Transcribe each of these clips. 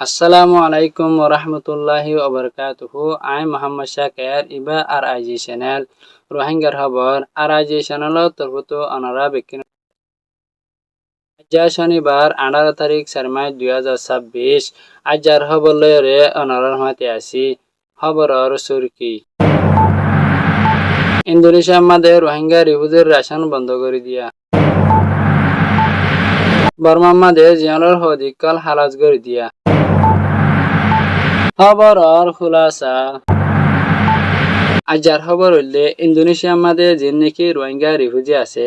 আসসালামু আলাইকুম ওরহমতুল্লাহি ওবরকাতুহু। আই মোহাম্মদ শাকের ইবা আর আইজি চ্যানেল রোহিঙ্গার খবর আর আইজি চ্যানেলত তরফতো অনারা বেকিন আজ শনিবার 18 তারিখ 4 মার্চ 2026 আজার খবর লয়রে অনারার হাতে আসি খবরর সুরকি। ইন্দোনেশিয়ার মাঝে রোহিঙ্গা রিফিউজির রাশন বন্ধ করে দিয়া। বর্মার মাঝে জিয়ানোর হদিকল হালাজ করে দিয়া। খবরর খুলাসা। আজার খবর হইলে ইন্দোনেশিয়ার মাঝে যে নাকি রোহিঙ্গা রিফিউজি আছে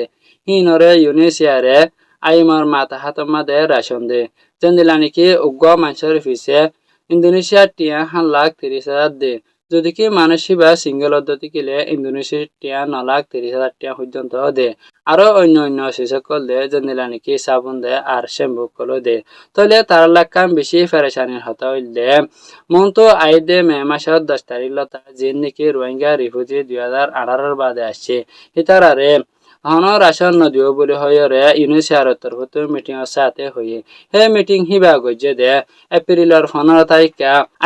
হিনরে ইউনিসিয়ারে আইমার মাথা হাতের মাঝে রাশন দে যেন দিলা নাকি উগ্র মানুষের ফিসে ইন্দোনেশিয়ার টিয়া 1,30,000 দে। যদি কি মানুষই বা সিঙ্গেল পদ্ধতি কিলে ইন্দোনেশিয়ার টিয়া 9,30,000 টিয়া পর্যন্ত দে। আরো অন্য অন্য শিশকল দে যেন দিলা নাকি সাবুন দে আর শ্যাম্পু কলো দে। তাহলে তার লাগাম বেশি ফেরেশানির হতা হইলে মন্ত আইদে মে মাসের 10 তারিখ লতা যে নাকি রোহিঙ্গা রিফিউজি 2018 বাদে আসছে হিতারারে হন রাশন নদীও বলে হয়ে ইউনিসিয়ার তরফত মিটিং সাথে হয়ে হে মিটিং হিবা গজ্জে দে এপ্রিলের 15 তারিখ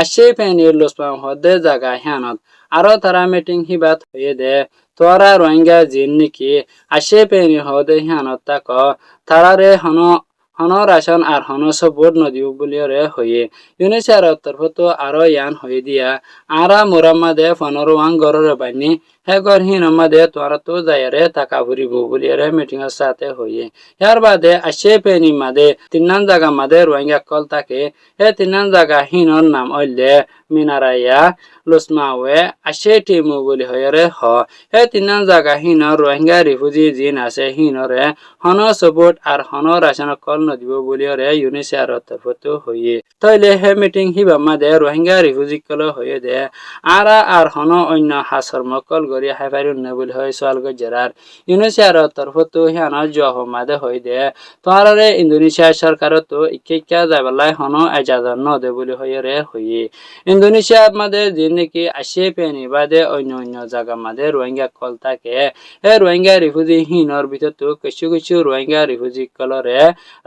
আসছে ফেনির লুসপাম হদে জায়গা হ্যানত আরো তারা মিটিং হিবাত হয়ে দে তোরা রোহিঙ্গা জিন নাকি আসছে ফেনি হদে হ্যানত তাক তারারে হন হন রাশন আর হন সবুর নদীও বলিয়রে হয়ে ইউনিসিয়ার তরফত আরো ইয়ান হয়ে দিয়া আরা মোরাম্মাদে 15 গরের বানি হে গর হিন মাদে তোরা তো যায়রে টাকা ভরিব বলিয়রে মিটিং এর সাথে হয়ে ইয়ার বাদে আসে পেনি মাদে তিনান জায়গা মাদে রোহিঙ্গা কল থাকে হে তিনান জায়গা হিনর নাম হইলে মিনারাইয়া লুসমাওয়ে আসে টিমু বলি হয়ে হ হে তিনান জায়গা হিনর রোহিঙ্গা রিফিউজি জিন আছে হিনরে হন সপোর্ট আর হন রাশন কল নদিব বলিয়রে ইউনিসিয়ার তরফত হয়ে তইলে হে মিটিং হিবা মাদে রোহিঙ্গা রিফিউজি কল হয়ে দে আরা আর হন অন্য হাসর মকল গরি হাইফারি বলি হয় সোয়াল গজরার ইউনিসিয়ার তরফত হিয়ান জহ মাদে হয়ে দে তোহারে ইন্দোনেশিয়া সরকার তো ইকা যাবেলাই হন এজাজত ন দে বলি হয়ে রে হয়ে ইন্দোনেশিয়া মাদে যে নাকি আসে পেনি বাদে অন্য অন্য জায়গা মাদে রোহিঙ্গা কল থাকে হে রোহিঙ্গা রিফিউজি হিনর ভিতর তো কিছু কিছু রোহিঙ্গা রিফিউজি কলরে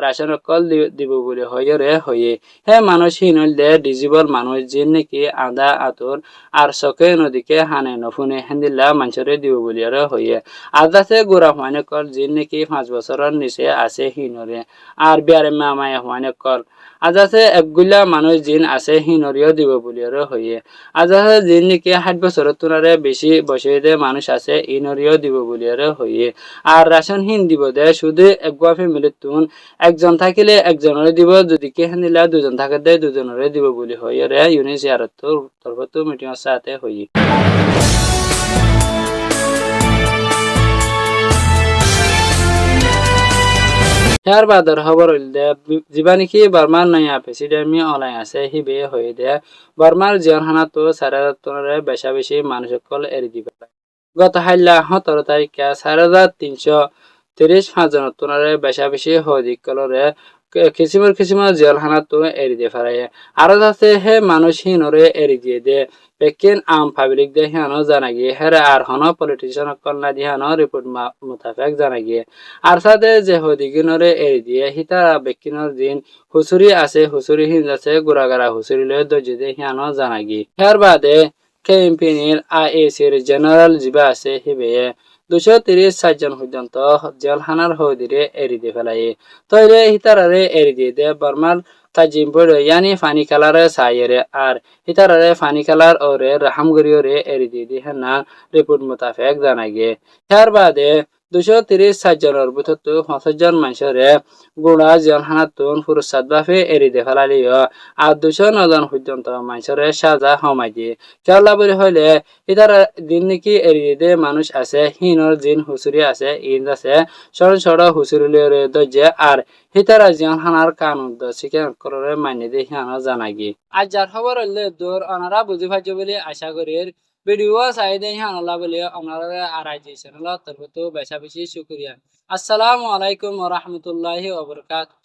রাশন কল দিব বলে হয়ে রে হয়ে হে মানুষ হিনল দে ডিজিবল মানুষ যে নাকি আদা আতর আর চকে নদীকে হানে নফুনে হেন্দিল্লা মানুষরে দিব বলে রে হয়ে আদাতে গোড়া হওয়ানে কল যে নাকি 5 বছরের নিচে আছে হিনরে আর বিয়ারে মামায় হওয়ানে কল আজাতে একগুলা মানুষ জিন আছে হিনরিও দিব বলিয়ারও হইয়ে আজাতে জিন নাকি 60 বছরের তুলনারে বেশি বয়সে মানুষ আছে ইনরিও দিব বলিয়ারও হইয়ে আর রাশন হিন দিব দে শুধু একগুয়া ফ্যামিলির তুন একজন থাকিলে একজনের দিব যদি কে হেনিলা দুজন থাকে দে দুজনের দিব বলি হইয়ে রে ইউনিসিয়ার তরফত মিটিং সাথে হইয়ে ইয়ার বাদর খবর হইল দে যিবা নাকি বর্মার নয়া প্রেসিডেন্ট অলাই আছে হিবে হয়ে দে বর্মার জিয়নখানা তো 4,000 বেশা বেশি মানুষ সকল এরি দিবে গত হাইলা 17 তারিখ 4,335 জনের বেশা বেশি হদিক কলরে কিসিমর জেলখানা তো এরি দিয়ে ফেরাই আরো যাতে হে মানুষ হিনরে এরি দিয়ে দে পেকিন আম পাবলিক দে হিয়ানো জানা গিয়ে হেরে আর হন পলিটিশিয়ান কল না দিহানো রিপোর্ট মোতাবেক জানা গিয়ে আর সাথে যে হদিকিনরে এরি দিয়ে হিতারা বেকিনর দিন হুসুরি আছে হুসুরি হিন্দ আছে গুড়াগাড়া হুসুরি লয়ে দর্জি দে হিয়ানো জানা গিয়ে হের বাদে কেএমপিনির আইএসির জেনারেল জিবা আছে হিবে 230 জন পর্যন্ত জেলখানার হদিরে এরি দিয়ে ফেলাই তইলে হিতারারে এরি দিয়ে দে বর্মার তাজিম পড়ে ইয়ানি ফানি কালারে সাইরে আর হিতারারে ফানি কালার ওরে রাহামগরিও রে এরি দিয়ে দিয়ে না রিপোর্ট মোতাবেক জানা গিয়ে এর বাদে 230 জনের ভিতর 50 জন মানুষরে গুড়া জেলখানাতুন ফুরসাদ বাফে এরি দিয়ে ফেলালিও আর 209 জন পর্যন্ত মানুষরে সাজা হমাই দিয়ে কেলা বলে হইলে ইতারা দিন নাকি এরিয়ে দে মানুষ আছে হিনর জিন হুসুরি আছে ইন আছে সরল সড় হুসুরি রে দজে আর হিতারা জিয়ান হানার কানুন দ শিকার করে মাইনে দে হিয়ানো জানা গি আজ যার খবর হইলে দূর অনারা বুঝি পাইছো বলে আশা করি ভিডিও চাই দে হিয়ানলা বলে অনারা আড়াই চ্যানেল তরফত বেশা বেশি শুকরিয়া। আসসালামু আলাইকুম ওয়া রাহমাতুল্লাহি ওয়া বারাকাতুহু।